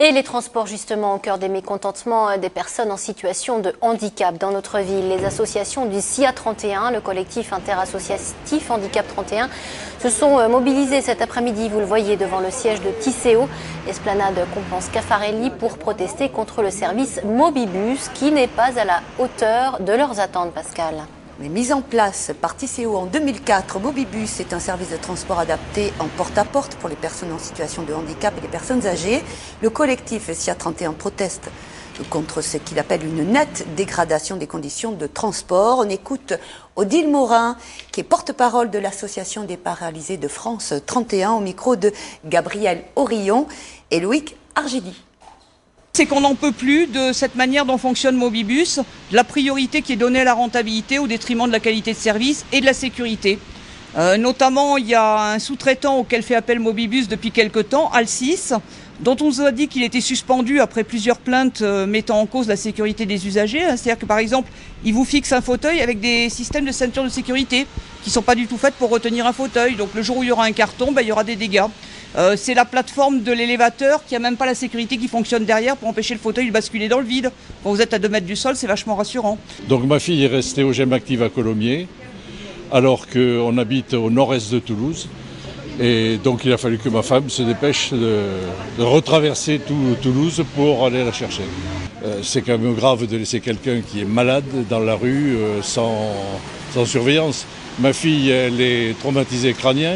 Et les transports justement au cœur des mécontentements des personnes en situation de handicap dans notre ville. Les associations du SIA 31, le collectif interassociatif Handicap 31, se sont mobilisées cet après-midi, vous le voyez, devant le siège de Tisséo, esplanade Compense Caffarelli, pour protester contre le service Mobibus qui n'est pas à la hauteur de leurs attentes, Pascal. Mais mise en place par Tisséo en 2004, Mobibus est un service de transport adapté en porte-à-porte pour les personnes en situation de handicap et les personnes âgées. Le collectif SIA 31 proteste contre ce qu'il appelle une nette dégradation des conditions de transport. On écoute Odile Morin, qui est porte-parole de l'Association des paralysés de France 31, au micro de Gabriel Aurillon et Loïc Argidi. C'est qu'on n'en peut plus de cette manière dont fonctionne Mobibus, de la priorité qui est donnée à la rentabilité au détriment de la qualité de service et de la sécurité. Notamment, il y a un sous-traitant auquel fait appel Mobibus depuis quelque temps, Alsis, dont on nous a dit qu'il était suspendu après plusieurs plaintes mettant en cause la sécurité des usagers. C'est-à-dire que par exemple, il vous fixe un fauteuil avec des systèmes de ceinture de sécurité qui ne sont pas du tout faits pour retenir un fauteuil. Donc le jour où il y aura un carton, il y aura des dégâts. C'est la plateforme de l'élévateur qui n'a même pas la sécurité qui fonctionne derrière pour empêcher le fauteuil de basculer dans le vide. Quand vous êtes à 2 mètres du sol, c'est vachement rassurant. Donc ma fille est restée au GEM Active à Colomiers, alors qu'on habite au nord-est de Toulouse. Et donc il a fallu que ma femme se dépêche de retraverser tout Toulouse pour aller la chercher. C'est quand même grave de laisser quelqu'un qui est malade dans la rue sans surveillance. Ma fille, elle est traumatisée crânien.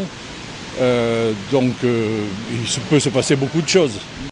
Donc il peut se passer beaucoup de choses.